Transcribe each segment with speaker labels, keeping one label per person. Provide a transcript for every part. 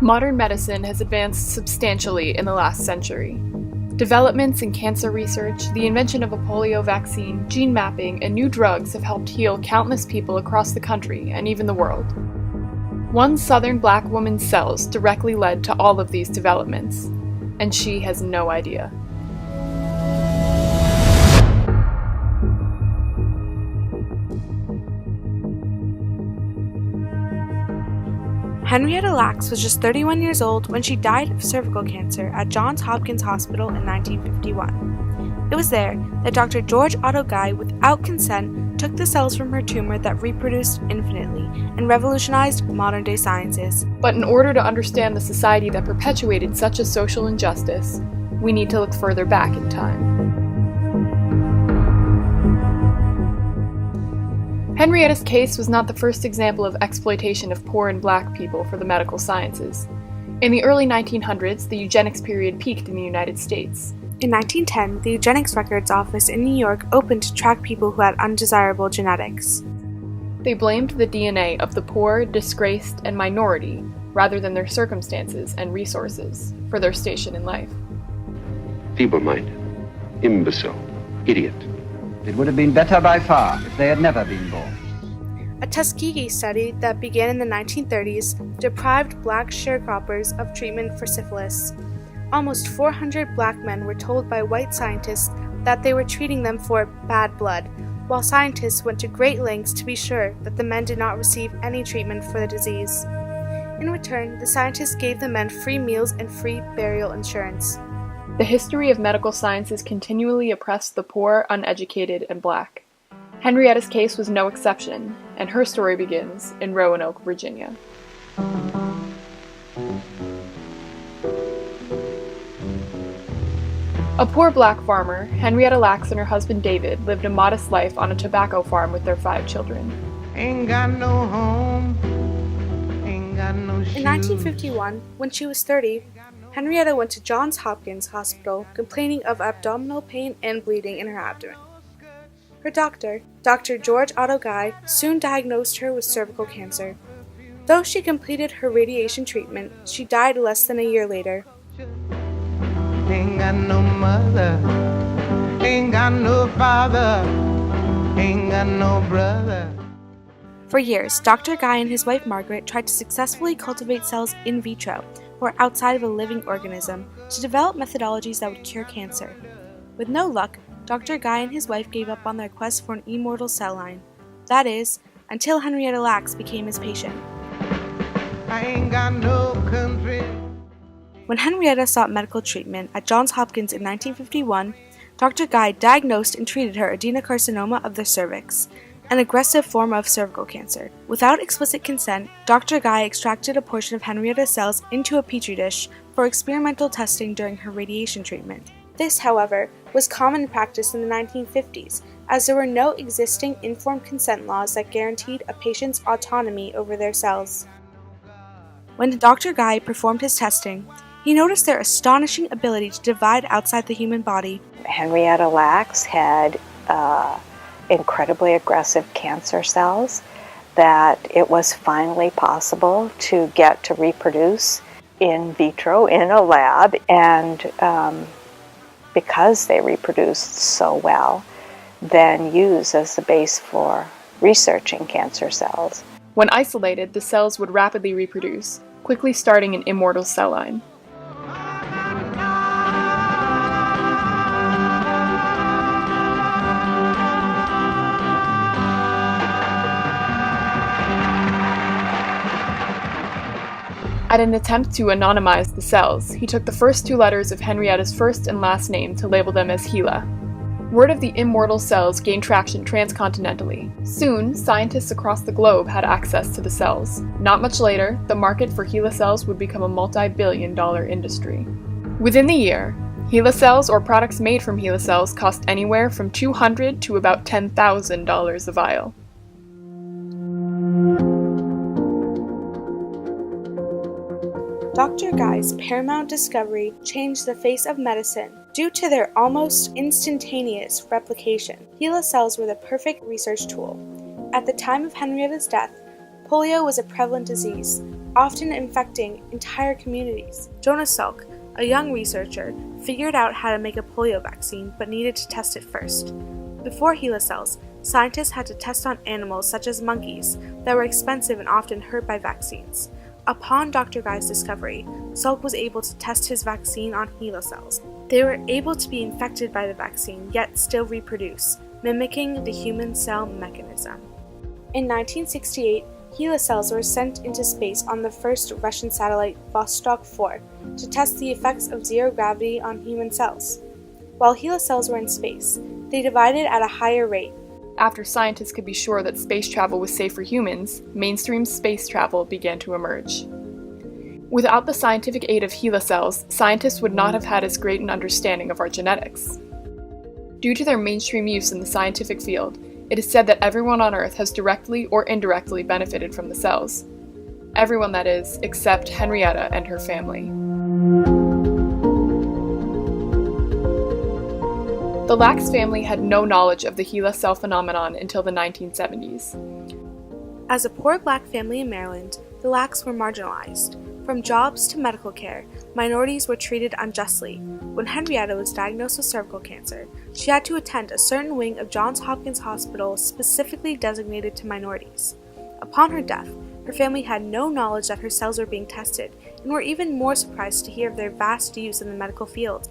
Speaker 1: Modern medicine has advanced substantially in the last century. Developments in cancer research, the invention of a polio vaccine, gene mapping, and new drugs have helped heal countless people across the country and even the world. One Southern Black woman's cells directly led to all of these developments, and she has no idea.
Speaker 2: Henrietta Lacks was just 31 years old when she died of cervical cancer at Johns Hopkins Hospital in 1951. It was there that Dr. George Otto Guy, without consent, took the cells from her tumor that reproduced infinitely and revolutionized modern-day sciences.
Speaker 1: But in order to understand the society that perpetuated such a social injustice, we need to look further back in time. Henrietta's case was not the first example of exploitation of poor and Black people for the medical sciences. In the early 1900s, the eugenics period peaked in the United States.
Speaker 2: In 1910, the Eugenics Records Office in New York opened to track people who had undesirable genetics.
Speaker 1: They blamed the DNA of the poor, disgraced, and minority, rather than their circumstances and resources, for their station in life.
Speaker 3: Feeble-minded, imbecile, idiot.
Speaker 4: It would have been better by far if they had never been born.
Speaker 2: A Tuskegee study that began in the 1930s deprived Black sharecroppers of treatment for syphilis. Almost 400 Black men were told by white scientists that they were treating them for bad blood, while scientists went to great lengths to be sure that the men did not receive any treatment for the disease. In return, the scientists gave the men free meals and free burial insurance.
Speaker 1: The history of medical sciences continually oppressed the poor, uneducated, and Black. Henrietta's case was no exception, and her story begins in Roanoke, Virginia. A poor Black farmer, Henrietta Lacks and her husband David lived a modest life on a tobacco farm with their 5 children.
Speaker 5: Ain't got no home, ain't got no shoes.
Speaker 2: In 1951, when she was 30, Henrietta went to Johns Hopkins Hospital complaining of abdominal pain and bleeding in her abdomen. Her doctor, Dr. George Otto Guy, soon diagnosed her with cervical cancer. Though she completed her radiation treatment, she died less than a year later.
Speaker 5: Ain't got no mother, ain't got no father, ain't got no brother.
Speaker 2: For years, Dr. Guy and his wife Margaret tried to successfully cultivate cells in vitro, or outside of a living organism, to develop methodologies that would cure cancer. With no luck, Dr. Guy and his wife gave up on their quest for an immortal cell line. That is, until Henrietta Lacks became his patient.
Speaker 5: I ain't got no country.
Speaker 2: When Henrietta sought medical treatment at Johns Hopkins in 1951, Dr. Guy diagnosed and treated her adenocarcinoma of the cervix, an aggressive form of cervical cancer. Without explicit consent, Dr. Guy extracted a portion of Henrietta's cells into a petri dish for experimental testing during her radiation treatment. This, however, was common practice in the 1950s, as there were no existing informed consent laws that guaranteed a patient's autonomy over their cells. When Dr. Guy performed his testing, he noticed their astonishing ability to divide outside the human body.
Speaker 6: Henrietta Lacks had incredibly aggressive cancer cells that it was finally possible to get to reproduce in vitro in a lab, and because they reproduced so well, then use as the base for researching cancer cells.
Speaker 1: When isolated, the cells would rapidly reproduce, quickly starting an immortal cell line. At an attempt to anonymize the cells, he took the first 2 letters of Henrietta's first and last name to label them as HeLa. Word of the immortal cells gained traction transcontinentally. Soon, scientists across the globe had access to the cells. Not much later, the market for HeLa cells would become a multi-billion-dollar industry. Within the year, HeLa cells or products made from HeLa cells cost anywhere from $200 to about $10,000 a vial.
Speaker 2: Dr. Guy's paramount discovery changed the face of medicine due to their almost instantaneous replication. HeLa cells were the perfect research tool. At the time of Henrietta's death, polio was a prevalent disease. often infecting entire communities. Jonas Salk, a young researcher, figured out how to make a polio vaccine but needed to test it first. Before HeLa cells, scientists had to test on animals such as monkeys that were expensive and often hurt by vaccines. Upon Dr. Guy's discovery, Salk was able to test his vaccine on HeLa cells. They were able to be infected by the vaccine yet still reproduce, mimicking the human cell mechanism. In 1968, HeLa cells were sent into space on the first Russian satellite Vostok 4 to test the effects of zero gravity on human cells. While HeLa cells were in space, they divided at a higher rate.
Speaker 1: After scientists could be sure that space travel was safe for humans, mainstream space travel began to emerge. Without the scientific aid of HeLa cells, scientists would not have had as great an understanding of our genetics. Due to their mainstream use in the scientific field, it is said that everyone on Earth has directly or indirectly benefited from the cells. Everyone, that is, except Henrietta and her family. The Lax family had no knowledge of the HeLa cell phenomenon until the 1970s.
Speaker 2: As a poor black family in Maryland, the Lax were marginalized. From jobs to medical care, minorities were treated unjustly. When Henrietta was diagnosed with cervical cancer, she had to attend a certain wing of Johns Hopkins Hospital specifically designated to minorities. Upon her death, her family had no knowledge that her cells were being tested, and were even more surprised to hear of their vast use in the medical field.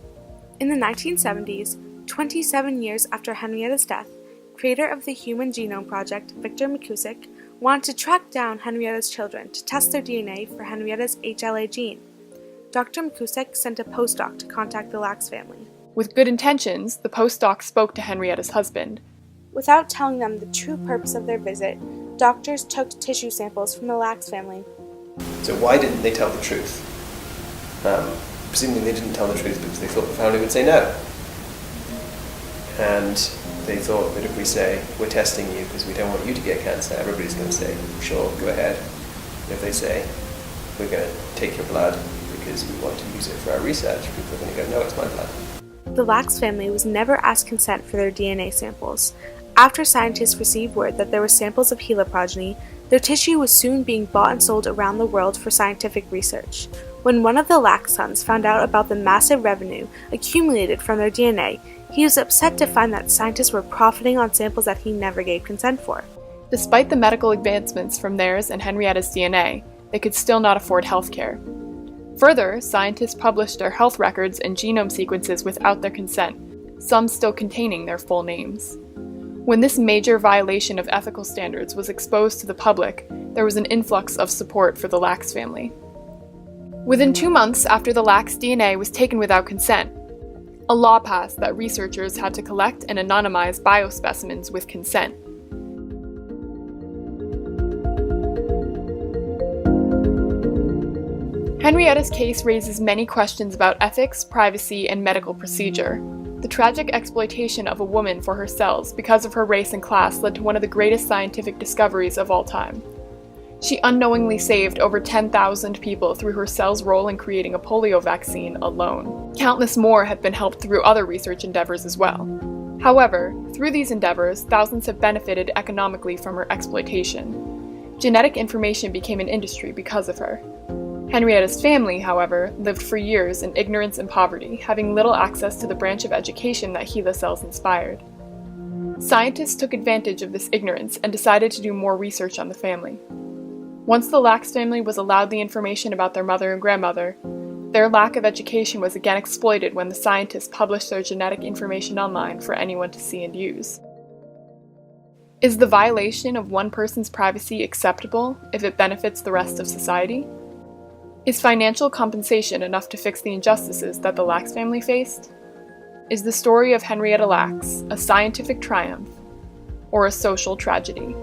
Speaker 2: In the 1970s, 27 years after Henrietta's death, creator of the Human Genome Project, Victor McCusick, wanted to track down Henrietta's children to test their DNA for Henrietta's HeLa gene. Dr. McCusick sent a postdoc to contact the Lax family.
Speaker 1: With good intentions, the postdoc spoke to Henrietta's husband.
Speaker 2: Without telling them the true purpose of their visit, doctors took tissue samples from the Lax family.
Speaker 7: So why didn't they tell the truth? Presumably they didn't tell the truth because they thought the family would say no. And they thought that if we say, we're testing you because we don't want you to get cancer, everybody's going to say, sure, go ahead. If they say, we're going to take your blood because we want to use it for our research, people are going to go, no, it's my blood.
Speaker 2: The Lax family was never asked consent for their DNA samples. After scientists received word that there were samples of HeLa progeny, their tissue was soon being bought and sold around the world for scientific research. When one of the Lax sons found out about the massive revenue accumulated from their DNA, he was upset to find that scientists were profiting on samples that he never gave consent for.
Speaker 1: Despite the medical advancements from theirs and Henrietta's DNA, they could still not afford healthcare. Further, scientists published their health records and genome sequences without their consent, some still containing their full names. When this major violation of ethical standards was exposed to the public, there was an influx of support for the Lax family. Within 2 months after the Lax DNA was taken without consent, a law passed that researchers had to collect and anonymize biospecimens with consent. Henrietta's case raises many questions about ethics, privacy, and medical procedure. The tragic exploitation of a woman for her cells because of her race and class led to one of the greatest scientific discoveries of all time. She unknowingly saved over 10,000 people through her cell's role in creating a polio vaccine alone. Countless more have been helped through other research endeavors as well. However, through these endeavors, thousands have benefited economically from her exploitation. Genetic information became an industry because of her. Henrietta's family, however, lived for years in ignorance and poverty, having little access to the branch of education that HeLa cells inspired. Scientists took advantage of this ignorance and decided to do more research on the family. Once the Lax family was allowed the information about their mother and grandmother, their lack of education was again exploited when the scientists published their genetic information online for anyone to see and use. Is the violation of one person's privacy acceptable if it benefits the rest of society? Is financial compensation enough to fix the injustices that the Lax family faced? Is the story of Henrietta Lax a scientific triumph or a social tragedy?